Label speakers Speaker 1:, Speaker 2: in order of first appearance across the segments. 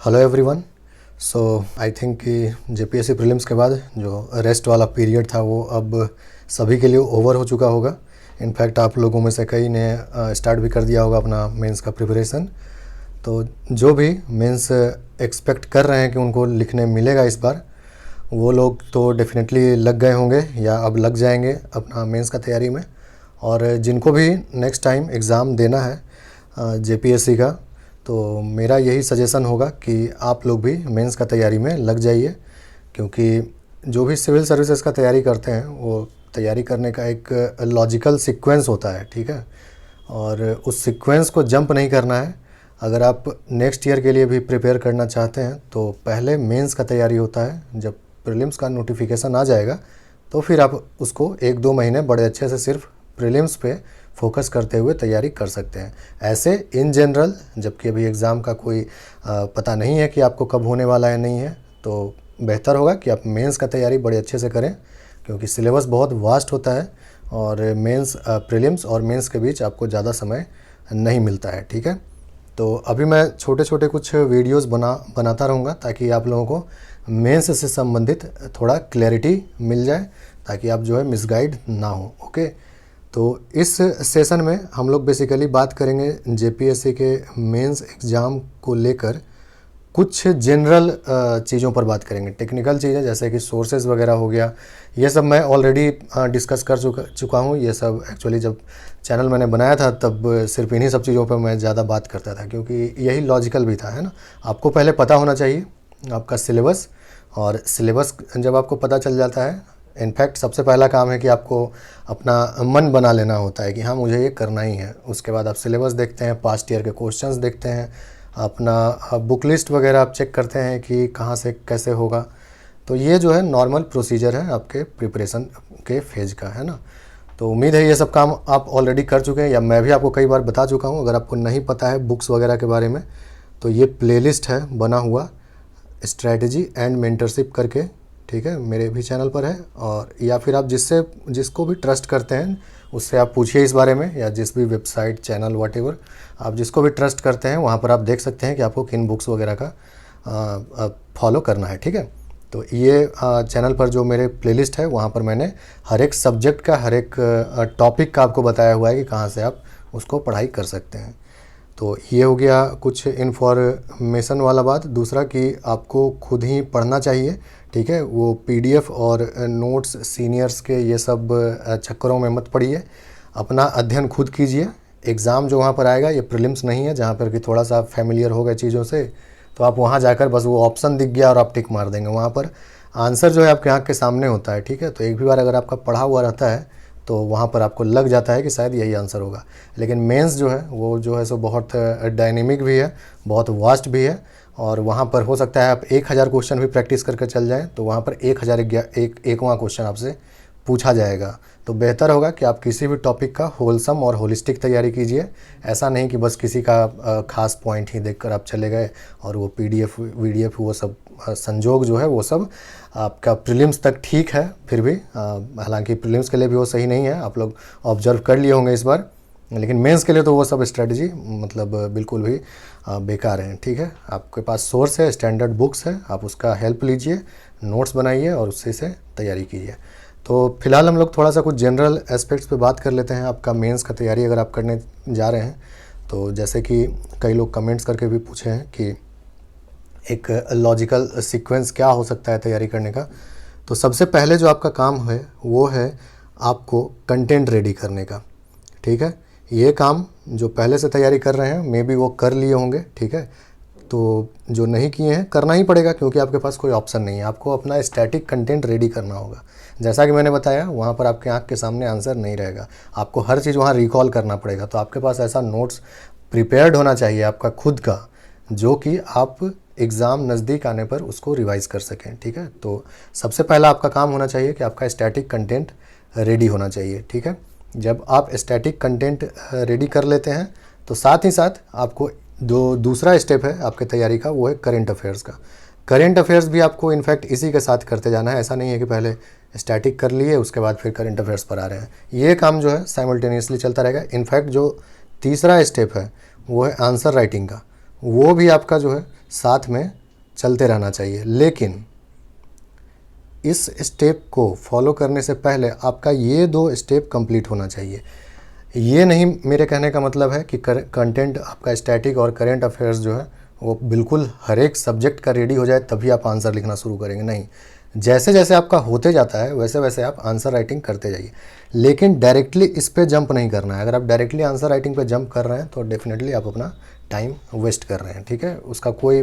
Speaker 1: Hello everyone. So I think कि JPSC prelims के बाद जो रेस्ट वाला पीरियड था वो अब सभी के लिए ओवर हो चुका होगा। इनफैक्ट आप लोगों में से कई ने स्टार्ट भी कर दिया होगा अपना मेंस का प्रिपरेशन। तो जो भी मेंस एक्सपेक्ट कर रहे हैं कि उनको लिखने मिलेगा इस बार, वो लोग तो डेफिनेटली लग गए होंगे या अब लग जाएंगे अपना मेंस का तैयारी में। और जिनको भी नेक्स्ट टाइम एग्ज़ाम देना है जेपीएससी का, तो मेरा यही सजेशन होगा कि आप लोग भी मेंस का तैयारी में लग जाइए, क्योंकि जो भी सिविल सर्विसेज का तैयारी करते हैं वो तैयारी करने का एक लॉजिकल सीक्वेंस होता है, ठीक है। और उस सीक्वेंस को जंप नहीं करना है। अगर आप नेक्स्ट ईयर के लिए भी प्रिपेयर करना चाहते हैं तो पहले मेंस का तैयारी होता है। जब प्रीलिम्स का नोटिफिकेशन आ जाएगा तो फिर आप उसको 1-2 महीने बड़े अच्छे से सिर्फ प्रीलिम्स पे फोकस करते हुए तैयारी कर सकते हैं। ऐसे इन जनरल, जबकि अभी एग्ज़ाम का कोई पता नहीं है कि आपको कब होने वाला है नहीं है, तो बेहतर होगा कि आप मेंस का तैयारी बड़े अच्छे से करें, क्योंकि सिलेबस बहुत वास्ट होता है और मेंस प्रीलिम्स और मेंस के बीच आपको ज़्यादा समय नहीं मिलता है, ठीक है। तो अभी मैं छोटे छोटे कुछ वीडियोस बनाता रहूँगा ताकि आप लोगों को मेंस से संबंधित थोड़ा क्लैरिटी मिल जाए, ताकि आप जो है मिसगाइड ना हो। ओके, तो इस सेशन में हम लोग बेसिकली बात करेंगे जेपीएससी के मेंस एग्ज़ाम को लेकर कुछ जनरल चीज़ों पर बात करेंगे। टेक्निकल चीज़ें जैसे कि सोर्सेज वगैरह हो गया, ये सब मैं ऑलरेडी डिस्कस कर चुका हूँ। ये सब एक्चुअली जब चैनल मैंने बनाया था तब सिर्फ इन्हीं सब चीज़ों पर मैं ज़्यादा बात करता था, क्योंकि यही लॉजिकल भी था, है ना। आपको पहले पता होना चाहिए आपका सिलेबस, और सिलेबस जब आपको पता चल जाता है, इनफैक्ट सबसे पहला काम है कि आपको अपना मन बना लेना होता है कि हाँ मुझे ये करना ही है। उसके बाद आप सिलेबस देखते हैं, पास्ट ईयर के क्वेश्चंस देखते हैं, अपना बुक लिस्ट वगैरह आप चेक करते हैं कि कहाँ से कैसे होगा। तो ये जो है नॉर्मल प्रोसीजर है आपके प्रिपरेशन के फेज का, है ना। तो उम्मीद है ये सब काम आप ऑलरेडी कर चुके हैं, या मैं भी आपको कई बार बता चुका हूँ। अगर आपको नहीं पता है बुक्स वगैरह के बारे में, तो ये प्लेलिस्ट है बना हुआ स्ट्रैटेजी एंड मेंटरशिप करके, ठीक है, मेरे भी चैनल पर है। और या फिर आप जिसको भी ट्रस्ट करते हैं उससे आप पूछिए इस बारे में, या जिस भी वेबसाइट, चैनल, व्हाटएवर आप जिसको भी ट्रस्ट करते हैं वहाँ पर आप देख सकते हैं कि आपको किन बुक्स वगैरह का फॉलो करना है, ठीक है। तो ये चैनल पर जो मेरे प्लेलिस्ट है वहाँ पर मैंने हर एक सब्जेक्ट का, हर एक टॉपिक का आपको बताया हुआ है कि कहाँ से आप उसको पढ़ाई कर सकते हैं। तो ये हो गया कुछ इन्फॉर्मेशन वाला बात। दूसरा कि आपको खुद ही पढ़ना चाहिए, ठीक है। वो पीडीएफ और नोट्स सीनियर्स के ये सब चक्करों में मत पड़िए, अपना अध्ययन खुद कीजिए। एग्ज़ाम जो वहाँ पर आएगा ये प्रीलिम्स नहीं है जहाँ पर कि थोड़ा सा फैमिलियर हो गए चीज़ों से, तो आप वहाँ जाकर बस वो ऑप्शन दिख गया और आप टिक मार देंगे। वहाँ पर आंसर जो है आपके आँख के सामने होता है, ठीक है। तो एक भी बार अगर आपका पढ़ा हुआ रहता है तो वहाँ पर आपको लग जाता है कि शायद यही आंसर होगा। लेकिन मेंस जो है वो जो है सो बहुत डायनेमिक भी है, बहुत वास्ट भी है, और वहाँ पर हो सकता है आप 1000 क्वेश्चन भी प्रैक्टिस करके चल जाएँ तो वहाँ पर 1001वां क्वेश्चन आपसे पूछा जाएगा। तो बेहतर होगा कि आप किसी भी टॉपिक का होलसम और होलिस्टिक तैयारी कीजिए। ऐसा नहीं कि बस किसी का खास पॉइंट ही देखकर आप चले गए और वो पीडीएफ वीडीएफ वो सब संजोग जो है वो सब आपका प्रीलिम्स तक ठीक है। फिर भी हालांकि प्रीलिम्स के लिए भी वो सही नहीं है, आप लोग ऑब्जर्व कर लिए होंगे इस बार, लेकिन मेंस के लिए तो वो सब स्ट्रेटजी मतलब बिल्कुल भी बेकार है, ठीक है। आपके पास सोर्स है, स्टैंडर्ड बुक्स है, आप उसका हेल्प लीजिए, नोट्स बनाइए और उससे से तैयारी कीजिए। तो फिलहाल हम लोग थोड़ा सा कुछ जनरल एस्पेक्ट्स पे बात कर लेते हैं। आपका मेंस का तैयारी अगर आप करने जा रहे हैं, तो जैसे कि कई लोग कमेंट्स करके भी पूछे हैं कि एक लॉजिकल सीक्वेंस क्या हो सकता है तैयारी करने का। तो सबसे पहले जो आपका काम है वो है आपको कंटेंट रेडी करने का, ठीक है। ये काम जो पहले से तैयारी कर रहे हैं मे बी वो कर लिए होंगे, ठीक है। तो जो नहीं किए हैं करना ही पड़ेगा, क्योंकि आपके पास कोई ऑप्शन नहीं है। आपको अपना स्टैटिक कंटेंट रेडी करना होगा। जैसा कि मैंने बताया, वहाँ पर आपके आंख के सामने आंसर नहीं रहेगा, आपको हर चीज़ वहाँ रिकॉल करना पड़ेगा। तो आपके पास ऐसा नोट्स प्रिपेयर्ड होना चाहिए आपका खुद का, जो कि आप एग्ज़ाम नज़दीक आने पर उसको रिवाइज़ कर सकें, ठीक है। तो सबसे पहला आपका काम होना चाहिए कि आपका स्टैटिक कंटेंट रेडी होना चाहिए, ठीक है। जब आप स्टैटिक कंटेंट रेडी कर लेते हैं तो साथ ही साथ आपको जो दूसरा स्टेप है आपके तैयारी का वो है करेंट अफेयर्स का। करेंट अफेयर्स भी आपको इनफैक्ट इसी के साथ करते जाना है। ऐसा नहीं है कि पहले स्टैटिक कर लिए उसके बाद फिर करेंट अफेयर्स पर आ रहे हैं। ये काम जो है साइमल्टेनियसली चलता रहेगा। इनफैक्ट जो तीसरा स्टेप है वो है आंसर राइटिंग का, वो भी आपका जो है साथ में चलते रहना चाहिए। लेकिन इस स्टेप को फॉलो करने से पहले आपका ये 2 स्टेप कंप्लीट होना चाहिए। ये नहीं मेरे कहने का मतलब है कि कंटेंट आपका स्टैटिक और करेंट अफेयर्स जो है वो बिल्कुल हर एक सब्जेक्ट का रेडी हो जाए तभी आप आंसर लिखना शुरू करेंगे, नहीं। जैसे जैसे आपका होते जाता है वैसे वैसे आप आंसर राइटिंग करते जाइए, लेकिन डायरेक्टली इस पे जंप नहीं करना है। अगर आप डायरेक्टली आंसर राइटिंग पे जंप कर रहे हैं तो डेफिनेटली आप अपना टाइम वेस्ट कर रहे हैं, ठीक है। उसका कोई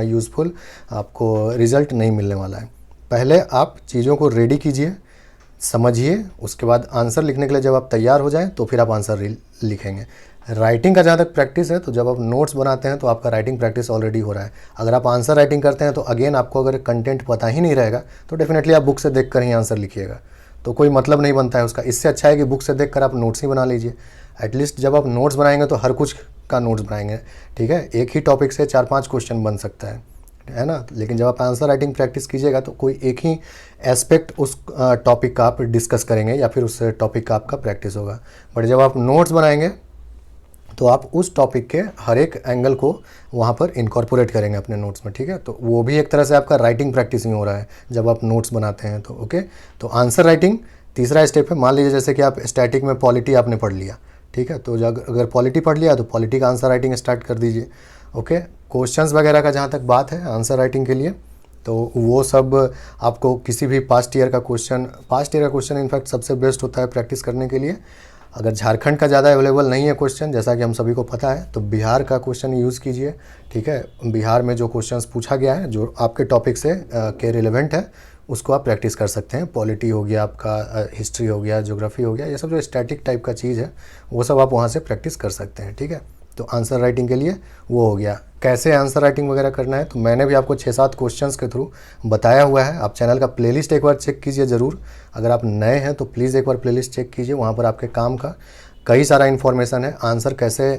Speaker 1: यूज़फुल आपको रिज़ल्ट नहीं मिलने वाला है। पहले आप चीज़ों को रेडी कीजिए, समझिए, उसके बाद आंसर लिखने के लिए जब आप तैयार हो जाएं तो फिर आप आंसर लिखेंगे। राइटिंग का जहाँ तक प्रैक्टिस है तो जब आप नोट्स बनाते हैं तो आपका राइटिंग प्रैक्टिस ऑलरेडी हो रहा है। अगर आप आंसर राइटिंग करते हैं तो अगेन आपको अगर कंटेंट पता ही नहीं रहेगा तो डेफिनेटली आप बुक से देख कर ही आंसर लिखिएगा, तो कोई मतलब नहीं बनता है उसका। इससे अच्छा है कि बुक से देख कर आप नोट्स ही बना लीजिए। एटलीस्ट जब आप नोट्स बनाएंगे तो हर कुछ का नोट्स बनाएंगे, ठीक है। एक ही टॉपिक से 4-5 क्वेश्चन बन सकता है ना। लेकिन जब आप आंसर राइटिंग प्रैक्टिस कीजिएगा तो कोई एक ही एस्पेक्ट उस टॉपिक का आप डिस्कस करेंगे या फिर उस टॉपिक का आपका प्रैक्टिस होगा। बट जब आप नोट्स बनाएंगे तो आप उस टॉपिक के हर एक एंगल को वहाँ पर इनकॉर्पोरेट करेंगे अपने नोट्स में, ठीक है। तो वो भी एक तरह से आपका राइटिंग प्रैक्टिस ही हो रहा है जब आप नोट्स बनाते हैं तो ओके। तो आंसर राइटिंग तीसरा स्टेप है। मान लीजिए जैसे कि आप स्टैटिक में पॉलिटी आपने पढ़ लिया, ठीक है, तो अगर पॉलिटी पढ़ लिया तो पॉलिटी का आंसर राइटिंग स्टार्ट कर दीजिए, ओके। क्वेश्चंस वगैरह का जहाँ तक बात है आंसर राइटिंग के लिए तो वो सब आपको किसी भी पास्ट ईयर का क्वेश्चन इनफैक्ट सबसे बेस्ट होता है प्रैक्टिस करने के लिए। अगर झारखंड का ज़्यादा अवेलेबल नहीं है क्वेश्चन, जैसा कि हम सभी को पता है, तो बिहार का क्वेश्चन यूज़ कीजिए, ठीक है। बिहार में जो क्वेश्चंस पूछा गया है जो आपके टॉपिक से के रिलेवेंट है उसको आप प्रैक्टिस कर सकते हैं। पॉलिटी हो गया आपका, हिस्ट्री हो गया, ज्योग्राफी हो गया, ये सब जो स्टैटिक टाइप का चीज़ है वो सब आप वहाँ से प्रैक्टिस कर सकते हैं, ठीक है। तो आंसर राइटिंग के लिए वो हो गया। कैसे आंसर राइटिंग वगैरह करना है तो मैंने भी आपको 6-7 क्वेश्चंस के थ्रू बताया हुआ है। आप चैनल का प्लेलिस्ट एक बार चेक कीजिए ज़रूर। अगर आप नए हैं तो प्लीज़ एक बार प्लेलिस्ट चेक कीजिए, वहाँ पर आपके काम का कई सारा इन्फॉर्मेशन है। आंसर कैसे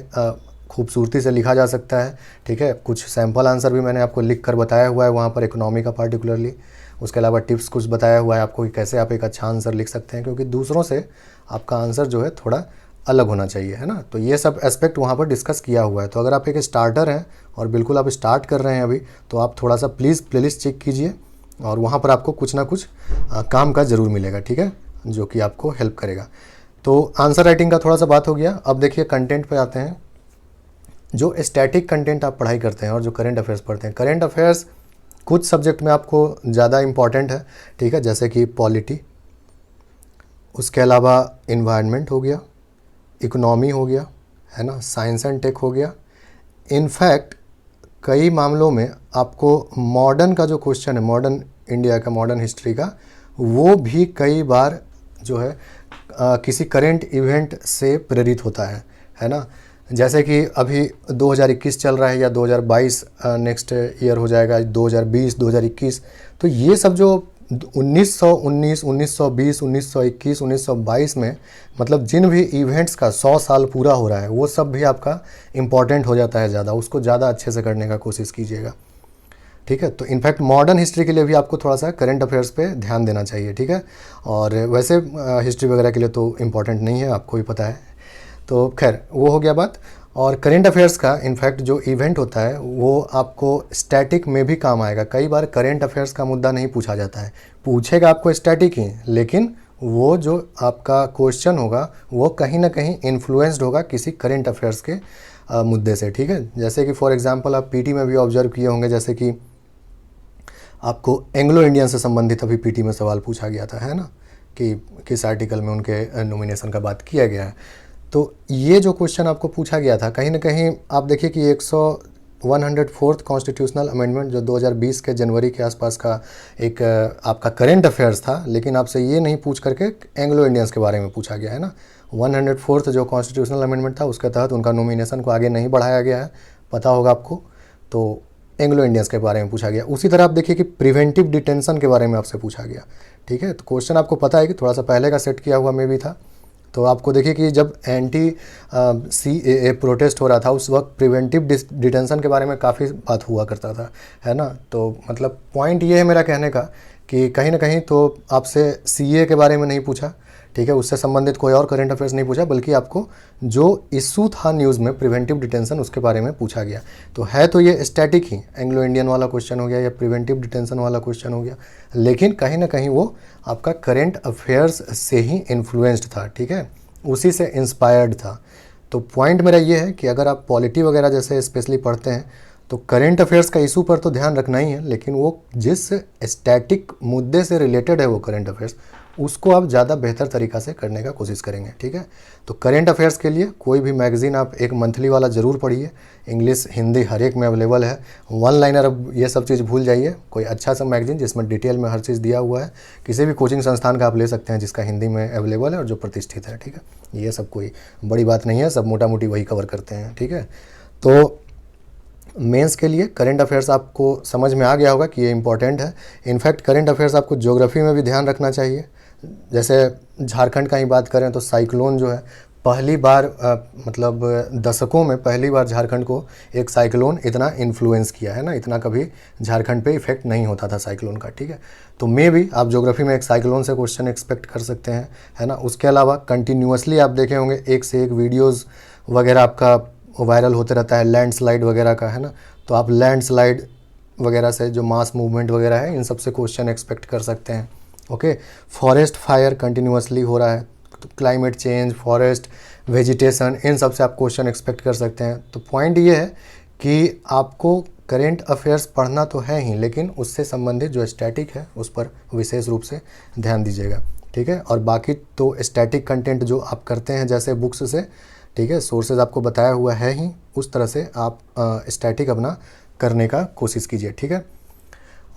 Speaker 1: खूबसूरती से लिखा जा सकता है, ठीक है। कुछ सैम्पल आंसर भी मैंने आपको लिख कर बताया हुआ है वहाँ पर, इकोनॉमी का पार्टिकुलरली। उसके अलावा टिप्स कुछ बताया हुआ है आपको कि कैसे आप एक अच्छा आंसर लिख सकते हैं, क्योंकि दूसरों से आपका आंसर जो है थोड़ा अलग होना चाहिए, है ना। तो ये सब एस्पेक्ट वहाँ पर डिस्कस किया हुआ है। तो अगर आप एक स्टार्टर हैं और बिल्कुल आप स्टार्ट कर रहे हैं अभी, तो आप थोड़ा सा प्लीज़ प्लेलिस्ट चेक कीजिए और वहाँ पर आपको कुछ ना कुछ काम का ज़रूर मिलेगा, ठीक है, जो कि आपको हेल्प करेगा। तो आंसर राइटिंग का थोड़ा सा बात हो गया। अब देखिए कंटेंट पे आते हैं। जो स्टैटिक कंटेंट आप पढ़ाई करते हैं और जो करेंट अफेयर्स पढ़ते हैं, करेंट अफेयर्स कुछ सब्जेक्ट में आपको ज़्यादा इम्पॉर्टेंट है, ठीक है, जैसे कि पॉलिटी, उसके अलावा इन्वायरमेंट हो गया, इकोनॉमी हो गया, है ना, साइंस एंड टेक हो गया। इनफैक्ट कई मामलों में आपको मॉडर्न का जो क्वेश्चन है, मॉडर्न इंडिया का, मॉडर्न हिस्ट्री का, वो भी कई बार जो है किसी करेंट इवेंट से प्रेरित होता है ना। जैसे कि अभी 2021 चल रहा है या 2022 नेक्स्ट ईयर हो जाएगा, 2020, 2021, तो ये सब जो 1919, 1920, 1921, 1922 में मतलब जिन भी इवेंट्स का 100 साल पूरा हो रहा है वो सब भी आपका इम्पॉर्टेंट हो जाता है ज़्यादा। उसको ज़्यादा अच्छे से करने का कोशिश कीजिएगा, ठीक है। तो इनफैक्ट मॉडर्न हिस्ट्री के लिए भी आपको थोड़ा सा करंट अफेयर्स पे ध्यान देना चाहिए, ठीक है। और वैसे हिस्ट्री वगैरह के लिए तो इम्पॉर्टेंट नहीं है, आपको भी पता है। तो खैर वो हो गया बात। और करेंट अफेयर्स का इनफैक्ट जो इवेंट होता है वो आपको स्टैटिक में भी काम आएगा। कई बार करेंट अफेयर्स का मुद्दा नहीं पूछा जाता है, पूछेगा आपको स्टैटिक ही, लेकिन वो जो आपका क्वेश्चन होगा वो कहीं ना कहीं इन्फ्लुएंस्ड होगा किसी करेंट अफेयर्स के मुद्दे से, ठीक है। जैसे कि फॉर एग्जांपल आप पीटी में भी ऑब्जर्व किए होंगे, जैसे कि आपको एंग्लो इंडियन से संबंधित अभी पीटी में सवाल पूछा गया था, है ना, कि किस आर्टिकल में उनके नॉमिनेशन का बात किया गया है। तो ये जो क्वेश्चन आपको पूछा गया था, कहीं ना कहीं आप देखिए कि 104th कॉन्स्टिट्यूशनल अमेंडमेंट जो 2020 के जनवरी के आसपास का एक आपका करेंट अफेयर्स था, लेकिन आपसे ये नहीं पूछ करके एंग्लो इंडियंस के बारे में पूछा गया है ना। 104th जो कॉन्स्टिट्यूशनल अमेंडमेंट था उसके तहत उनका नॉमिनेशन को आगे नहीं बढ़ाया गया है, पता होगा आपको। तो एंग्लो इंडियंस के बारे में पूछा गया। उसी तरह आप देखिए कि प्रिवेंटिव डिटेंशन के बारे में आपसे पूछा गया, ठीक है। तो क्वेश्चन आपको पता है कि थोड़ा सा पहले का सेट किया हुआ में भी था। तो आपको देखिए कि जब एंटी CAA प्रोटेस्ट हो रहा था उस वक्त प्रिवेंटिव डिटेंशन के बारे में काफ़ी बात हुआ करता था, है ना। तो मतलब पॉइंट ये है मेरा कहने का कि कहीं ना कहीं तो आपसे CAA के बारे में नहीं पूछा, ठीक है, उससे संबंधित कोई और करंट अफेयर्स नहीं पूछा, बल्कि आपको जो इशू था न्यूज़ में प्रिवेंटिव डिटेंशन उसके बारे में पूछा गया। तो है तो ये स्टैटिक ही, एंग्लो इंडियन वाला क्वेश्चन हो गया या प्रिवेंटिव डिटेंशन वाला क्वेश्चन हो गया, लेकिन कहीं ना कहीं वो आपका करंट अफेयर्स से ही इन्फ्लुएंस्ड था, ठीक है, उसी से इंस्पायर्ड था। तो पॉइंट मेरा ये है कि अगर आप पॉलिटी वगैरह जैसे स्पेशली पढ़ते हैं तो करंट अफेयर्स का इशू पर तो ध्यान रखना ही है, लेकिन वो जिस स्टैटिक मुद्दे से रिलेटेड है वो करंट अफेयर्स, उसको आप ज़्यादा बेहतर तरीक़ा से करने का कोशिश करेंगे, ठीक है। तो करंट अफेयर्स के लिए कोई भी मैगज़ीन आप एक मंथली वाला ज़रूर पढ़िए, इंग्लिश हिंदी हर एक में अवेलेबल है। वन लाइनर अब ये सब चीज़ भूल जाइए, कोई अच्छा सा मैगज़ीन जिसमें डिटेल में हर चीज़ दिया हुआ है, किसी भी कोचिंग संस्थान का आप ले सकते हैं जिसका हिंदी में अवेलेबल है और जो प्रतिष्ठित है, ठीक है। ये सब कोई बड़ी बात नहीं है, सब मोटा मोटी वही कवर करते हैं, ठीक है। तो मेंस के लिए करंट अफेयर्स आपको समझ में आ गया होगा कि ये इंपॉर्टेंट है। इनफैक्ट करंट अफेयर्स आपको ज्योग्राफी में भी ध्यान रखना चाहिए। जैसे झारखंड का ही बात करें तो साइक्लोन जो है पहली बार मतलब दशकों में पहली बार झारखंड को एक साइक्लोन इतना इन्फ्लुएंस किया है ना, इतना कभी झारखंड पे इफेक्ट नहीं होता था साइक्लोन का, ठीक है। तो मे भी आप ज्योग्राफी में एक साइक्लोन से क्वेश्चन एक्सपेक्ट कर सकते हैं, है ना। उसके अलावा कंटिन्यूसली आप देखे होंगे एक से एक वीडियोज़ वगैरह आपका वायरल होते रहता है लैंडस्लाइड वगैरह का, है ना। तो आप लैंडस्लाइड वगैरह से जो मास मूवमेंट वगैरह है इन सब से क्वेश्चन एक्सपेक्ट कर सकते हैं, ओके। फॉरेस्ट फायर कंटिन्यूसली हो रहा है, तो क्लाइमेट चेंज, फॉरेस्ट, वेजिटेशन, इन सब से आप क्वेश्चन एक्सपेक्ट कर सकते हैं। तो पॉइंट ये है कि आपको करेंट अफेयर्स पढ़ना तो है ही, लेकिन उससे संबंधित जो स्टैटिक है उस पर विशेष रूप से ध्यान दीजिएगा, ठीक है। और बाकी तो स्टैटिक कंटेंट जो आप करते हैं जैसे बुक्स से, ठीक है, सोर्सेज आपको बताया हुआ है ही, उस तरह से आप स्टैटिक अपना करने का कोशिश कीजिए, ठीक है।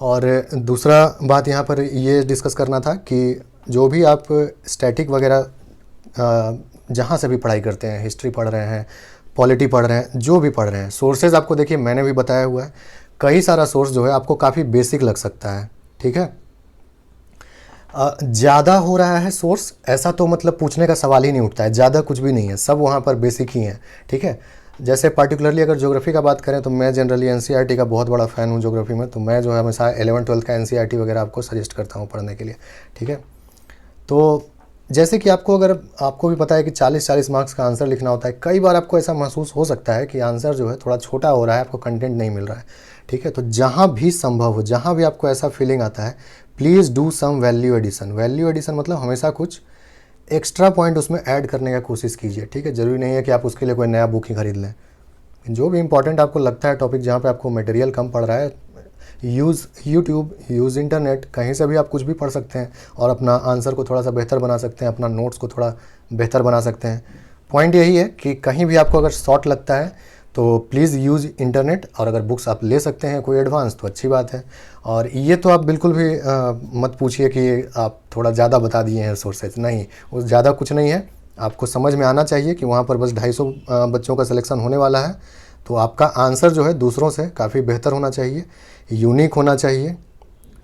Speaker 1: और दूसरा बात यहाँ पर ये डिस्कस करना था कि जो भी आप स्टैटिक वगैरह जहाँ से भी पढ़ाई करते हैं, हिस्ट्री पढ़ रहे हैं, पॉलिटी पढ़ रहे हैं, जो भी पढ़ रहे हैं, सोर्सेज आपको देखिए मैंने भी बताया हुआ है, कई सारा सोर्स जो है आपको काफ़ी बेसिक लग सकता है, ठीक है। ज़्यादा हो रहा है सोर्स ऐसा तो मतलब पूछने का सवाल ही नहीं उठता है, ज़्यादा कुछ भी नहीं है, सब वहाँ पर बेसिक ही हैं, ठीक है। जैसे पार्टिकुलरली अगर ज्योग्राफी का बात करें तो मैं जनरली एनसीईआरटी का बहुत बड़ा फ़ैन हूँ ज्योग्राफी में, तो मैं जो है हमेशा 11-12 का एनसीईआरटी वगैरह आपको सजेस्ट करता हूँ पढ़ने के लिए, ठीक है। तो जैसे कि आपको भी पता है कि 40-40 मार्क्स का आंसर लिखना होता है, कई बार आपको ऐसा महसूस हो सकता है कि आंसर जो है थोड़ा छोटा हो रहा है, आपको कंटेंट नहीं मिल रहा है, ठीक है। तो जहाँ भी संभव हो, जहाँ भी आपको ऐसा फीलिंग आता है, please do some value addition. Value addition मतलब हमेशा कुछ एक्स्ट्रा पॉइंट उसमें ऐड करने का कोशिश कीजिए, ठीक है। ज़रूरी नहीं है कि आप उसके लिए कोई नया बुक ही खरीद लें, जो भी इंपॉर्टेंट आपको लगता है टॉपिक जहाँ पे आपको मटेरियल कम पड़ रहा है, यूज़ यूट्यूब, यूज़ इंटरनेट, कहीं से भी आप कुछ भी पढ़ सकते हैं और अपना आंसर को थोड़ा सा बेहतर बना सकते हैं, अपना नोट्स को थोड़ा बेहतर बना सकते हैं। पॉइंट यही है कि कहीं भी आपको अगर शॉर्ट लगता है तो प्लीज़ यूज़ इंटरनेट, और अगर बुक्स आप ले सकते हैं कोई एडवांस तो अच्छी बात है। और ये तो आप बिल्कुल भी मत पूछिए कि आप थोड़ा ज़्यादा बता दिए हैं सोर्सेज, नहीं, वो ज़्यादा कुछ नहीं है। आपको समझ में आना चाहिए कि वहाँ पर बस 250 बच्चों का सिलेक्शन होने वाला है, तो आपका आंसर जो है दूसरों से काफ़ी बेहतर होना चाहिए, यूनिक होना चाहिए,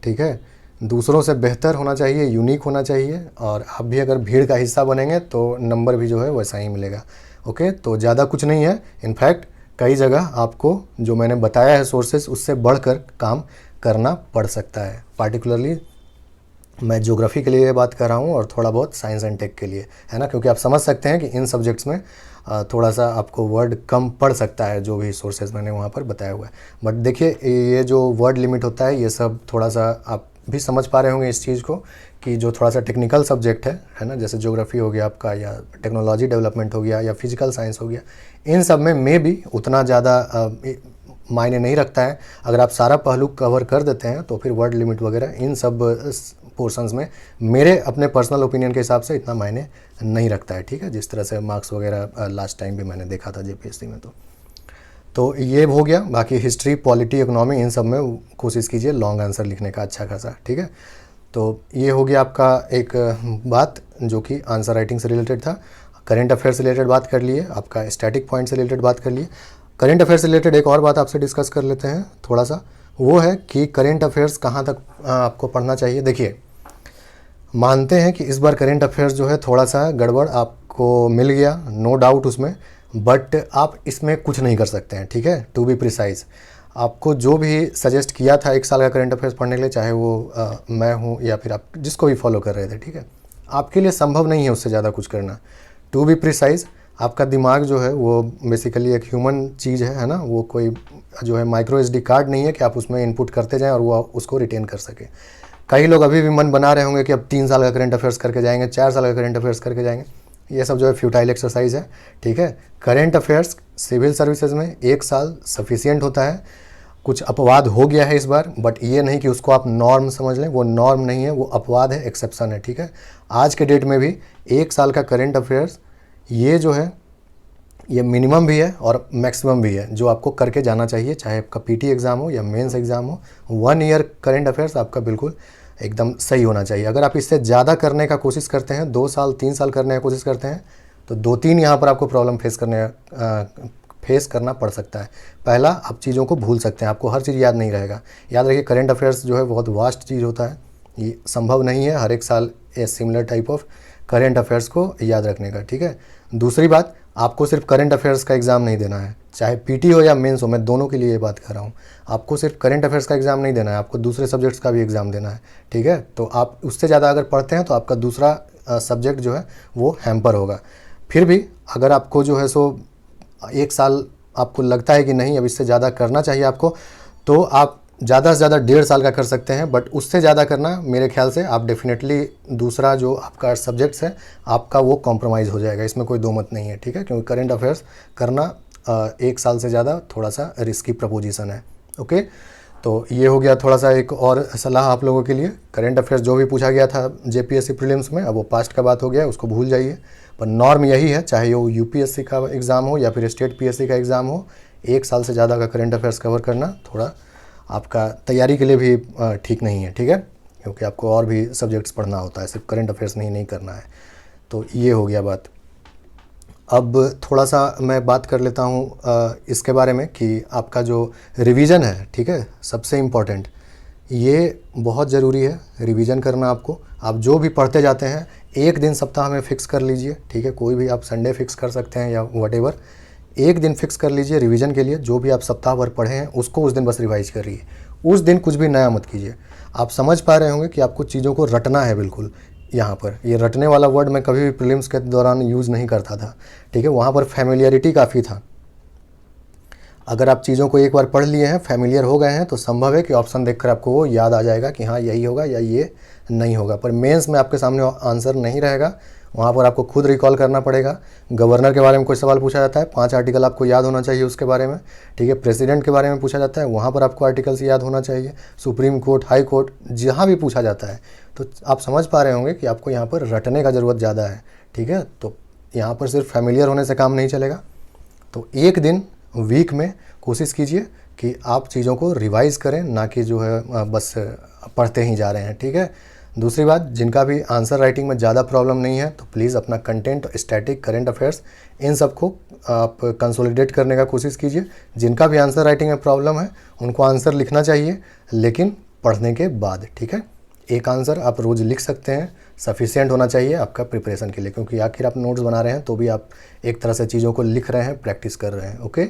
Speaker 1: ठीक है। दूसरों से बेहतर होना चाहिए, यूनिक होना चाहिए, और आप भी अगर भीड़ का हिस्सा बनेंगे तो नंबर भी जो है वैसा ही मिलेगा, ओके। तो ज़्यादा कुछ नहीं है, इनफैक्ट कई जगह आपको जो मैंने बताया है सोर्सेज उससे बढ़कर काम करना पड़ सकता है। पार्टिकुलरली मैं ज्योग्राफी के लिए बात कर रहा हूँ और थोड़ा बहुत साइंस एंड टेक के लिए, है ना, क्योंकि आप समझ सकते हैं कि इन सब्जेक्ट्स में थोड़ा सा आपको वर्ड कम पड़ सकता है जो भी सोर्सेज मैंने वहाँ पर बताया हुआ है। बट देखिए ये जो वर्ड लिमिट होता है ये सब थोड़ा सा आप भी समझ पा रहे होंगे इस चीज़ को, कि जो थोड़ा सा टेक्निकल सब्जेक्ट है ना, जैसे ज्योग्राफी हो गया आपका, या टेक्नोलॉजी डेवलपमेंट हो गया, या फिजिकल साइंस हो गया, इन सब में भी उतना ज़्यादा मायने नहीं रखता है। अगर आप सारा पहलू कवर कर देते हैं तो फिर वर्ड लिमिट वगैरह इन सब पोर्शंस में मेरे अपने पर्सनल ओपिनियन के हिसाब से इतना मायने नहीं रखता है, ठीक है। जिस तरह से मार्क्स वगैरह लास्ट टाइम भी मैंने देखा था जेपीएससी में, तो ये हो गया। बाकी हिस्ट्री, पॉलिटी, इकोनॉमी, इन सब में कोशिश कीजिए लॉन्ग आंसर लिखने का अच्छा खासा, ठीक है। तो ये हो गया आपका एक बात जो कि आंसर राइटिंग से रिलेटेड था। करेंट अफेयर से रिलेटेड बात कर लिए, आपका स्टैटिक पॉइंट से रिलेटेड बात कर लिए। करेंट अफेयर से रिलेटेड एक और बात आपसे डिस्कस कर लेते हैं थोड़ा सा, वो है कि करेंट अफेयर्स कहाँ तक आपको पढ़ना चाहिए। देखिए, मानते हैं कि इस बार करेंट अफेयर्स जो है थोड़ा सा गड़बड़ आपको मिल गया, नो डाउट उसमें, बट आप इसमें कुछ नहीं कर सकते हैं, ठीक है। टू बी प्रिसाइज, आपको जो भी सजेस्ट किया था 1 साल का करेंट अफेयर्स पढ़ने के लिए, चाहे वो मैं हूँ या फिर आप जिसको भी फॉलो कर रहे थे, ठीक है, आपके लिए संभव नहीं है उससे ज़्यादा कुछ करना। टू बी प्रिसाइज, आपका दिमाग जो है वो बेसिकली एक ह्यूमन चीज़ है ना, वो कोई जो है माइक्रो SD कार्ड नहीं है कि आप उसमें इनपुट करते जाएं और वो उसको रिटेन कर सके। कई लोग अभी भी मन बना रहे होंगे कि अब 3 साल का करंट अफेयर्स करके जाएंगे, 4 साल का करंट अफेयर्स करके जाएंगे। ये सब जो है फ्यूटाइल एक्सरसाइज है, ठीक है। करंट अफेयर्स सिविल सर्विसेज में 1 साल सफिशियंट होता है। कुछ अपवाद हो गया है इस बार, बट ये नहीं कि उसको आप नॉर्म समझ लें, वो नॉर्म नहीं है, वो अपवाद है, एक्सेप्शन है, ठीक है। आज के डेट में भी 1 साल का करंट अफेयर्स ये जो है ये मिनिमम भी है और मैक्सिमम भी है जो आपको करके जाना चाहिए, चाहे आपका PT एग्ज़ाम हो या मेंस एग्ज़ाम हो। 1 ईयर करंट अफेयर्स आपका बिल्कुल एकदम सही होना चाहिए। अगर आप इससे ज़्यादा करने का कोशिश करते हैं, 2 साल 3 साल करने की कोशिश करते हैं, तो 2-3 यहाँ पर आपको प्रॉब्लम फेस करना पड़ सकता है। पहला, आप चीज़ों को भूल सकते हैं, आपको हर चीज़ याद नहीं रहेगा। याद रखिए करंट अफेयर्स जो है बहुत वास्ट चीज़ होता है, ये संभव नहीं है हर एक साल a similar type of current affairs को याद रखने का, ठीक है। दूसरी बात, आपको सिर्फ करंट अफेयर्स का एग्ज़ाम नहीं देना है, चाहे PT हो या मेंस हो, मैं दोनों के लिए ये बात कर रहा हूँ। आपको सिर्फ करंट अफेयर्स का एग्ज़ाम नहीं देना है, आपको दूसरे सब्जेक्ट्स का भी एग्ज़ाम देना है, ठीक है। तो आप उससे ज़्यादा अगर पढ़ते हैं तो आपका दूसरा सब्जेक्ट जो है वो हैम्पर होगा। फिर भी अगर आपको जो है सो 1 साल आपको लगता है कि नहीं अब इससे ज़्यादा करना चाहिए आपको, तो आप ज़्यादा से ज़्यादा 1.5 साल का कर सकते हैं। बट उससे ज़्यादा करना मेरे ख्याल से आप डेफिनेटली दूसरा जो आपका सब्जेक्ट्स है आपका वो कॉम्प्रोमाइज़ हो जाएगा, इसमें कोई दो मत नहीं है, ठीक है। क्योंकि करंट अफेयर्स करना 1 साल से ज़्यादा थोड़ा सा रिस्की प्रपोजिशन है, ओके। तो ये हो गया थोड़ा सा एक और सलाह आप लोगों के लिए। करंट अफेयर्स जो भी पूछा गया था JPSC प्रीलिम्स में, अब वो पास्ट का बात हो गया है, उसको भूल जाइए। पर नॉर्म यही है, चाहे वो UPSC का एग्ज़ाम हो या फिर स्टेट PSC का एग्ज़ाम हो, 1 साल से ज़्यादा का करंट अफेयर्स कवर करना थोड़ा आपका तैयारी के लिए भी ठीक नहीं है, ठीक है। क्योंकि आपको और भी सब्जेक्ट्स पढ़ना होता है, सिर्फ करंट अफेयर्स नहीं करना है। तो ये हो गया बात। अब थोड़ा सा मैं बात कर लेता हूँ इसके बारे में कि आपका जो रिवीजन है, ठीक है, सबसे इम्पॉर्टेंट, ये बहुत ज़रूरी है रिवीजन करना आपको। आप जो भी पढ़ते जाते हैं 1 दिन सप्ताह में फ़िक्स कर लीजिए, ठीक है। कोई भी आप संडे फिक्स कर सकते हैं या व्हाटएवर, 1 दिन फिक्स कर लीजिए रिवीजन के लिए। जो भी आप सप्ताह भर पढ़े हैं उसको उस दिन बस रिवाइज करिए, उस दिन कुछ भी नया मत कीजिए। आप समझ पा रहे होंगे कि आपको चीज़ों को रटना है बिल्कुल। यहाँ पर ये रटने वाला वर्ड मैं कभी भी प्रीलिम्स के दौरान यूज़ नहीं करता था, ठीक है। वहाँ पर फैमिलियरिटी काफ़ी था। अगर आप चीज़ों को एक बार पढ़ लिए हैं, फैमिलियर हो गए हैं, तो संभव है कि ऑप्शन देखकर आपको वो याद आ जाएगा कि हाँ यही होगा या ये नहीं होगा। पर मेंस में आपके सामने आंसर नहीं रहेगा, वहाँ पर आपको खुद रिकॉल करना पड़ेगा। गवर्नर के बारे में कोई सवाल पूछा जाता है, 5 आर्टिकल आपको याद होना चाहिए उसके बारे में, ठीक है। प्रेसिडेंट के बारे में पूछा जाता है, वहाँ पर आपको आर्टिकल्स याद होना चाहिए। सुप्रीम कोर्ट, हाई कोर्ट, जहाँ भी पूछा जाता है, तो आप समझ पा रहे होंगे कि आपको यहाँ पर रटने का ज़रूरत ज़्यादा है, ठीक है। तो यहाँ पर सिर्फ फैमिलियर होने से काम नहीं चलेगा। तो 1 दिन वीक में कोशिश कीजिए कि आप चीज़ों को रिवाइज़ करें, ना कि जो है बस पढ़ते ही जा रहे हैं, ठीक है। दूसरी बात, जिनका भी आंसर राइटिंग में ज़्यादा प्रॉब्लम नहीं है, तो प्लीज़ अपना कंटेंट, स्टैटिक, करंट अफेयर्स, इन सब को आप कंसोलिडेट करने का कोशिश कीजिए। जिनका भी आंसर राइटिंग में प्रॉब्लम है उनको आंसर लिखना चाहिए, लेकिन पढ़ने के बाद, ठीक है। एक आंसर आप रोज़ लिख सकते हैं, सफिशिएंट होना चाहिए आपका प्रिपरेशन के लिए, क्योंकि आखिर आप नोट्स बना रहे हैं तो भी आप एक तरह से चीज़ों को लिख रहे हैं, प्रैक्टिस कर रहे हैं, ओके।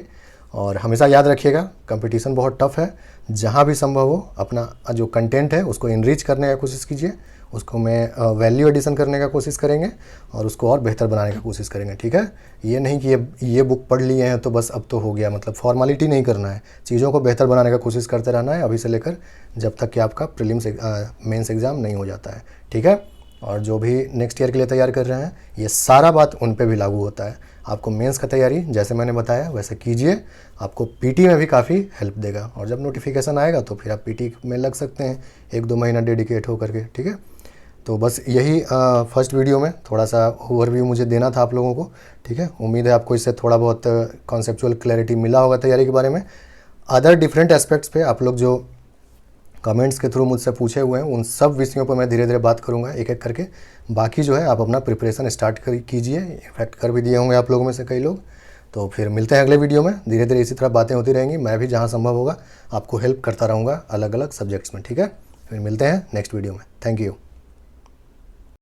Speaker 1: और हमेशा याद रखिएगा कंपटीशन बहुत टफ है, जहाँ भी संभव हो अपना जो कंटेंट है उसको इनरिच करने का कोशिश कीजिए, उसको मैं वैल्यू एडिशन करने का कोशिश करेंगे और उसको और बेहतर बनाने की कोशिश करेंगे, ठीक है। ये नहीं कि ये बुक पढ़ लिए हैं तो बस अब तो हो गया, मतलब फॉर्मेलिटी नहीं करना है, चीज़ों को बेहतर बनाने का कोशिश करते रहना है अभी से लेकर जब तक कि आपका प्रीलिम्स मेंस एग्ज़ाम नहीं हो जाता है, ठीक है। और जो भी नेक्स्ट ईयर के लिए तैयार कर रहे हैं, ये सारा बात उन पे भी लागू होता है। आपको मेंस का तैयारी जैसे मैंने बताया वैसे कीजिए, आपको PT में भी काफ़ी हेल्प देगा। और जब नोटिफिकेशन आएगा तो फिर आप PT में लग सकते हैं 1-2 महीना डेडिकेट होकर के, ठीक है। तो बस यही फर्स्ट वीडियो में थोड़ा सा ओवरव्यू मुझे देना था आप लोगों को, ठीक है। उम्मीद है आपको इससे थोड़ा बहुत कॉन्सेप्चुअल क्लैरिटी मिला होगा तैयारी के बारे में। अदर डिफरेंट एस्पेक्ट्स पे आप लोग जो कमेंट्स के थ्रू मुझसे पूछे हुए हैं उन सब विषयों पर मैं धीरे धीरे बात करूंगा एक एक करके। बाकी जो है आप अपना प्रिपरेशन स्टार्ट कीजिए, इनफैक्ट कर भी दिए होंगे आप लोगों में से कई लोग। तो फिर मिलते हैं अगले वीडियो में, धीरे धीरे इसी तरह बातें होती रहेंगी, मैं भी जहाँ संभव होगा आपको हेल्प करता रहूँगा अलग अलग सब्जेक्ट्स में, ठीक है। फिर मिलते हैं नेक्स्ट वीडियो में, थैंक यू।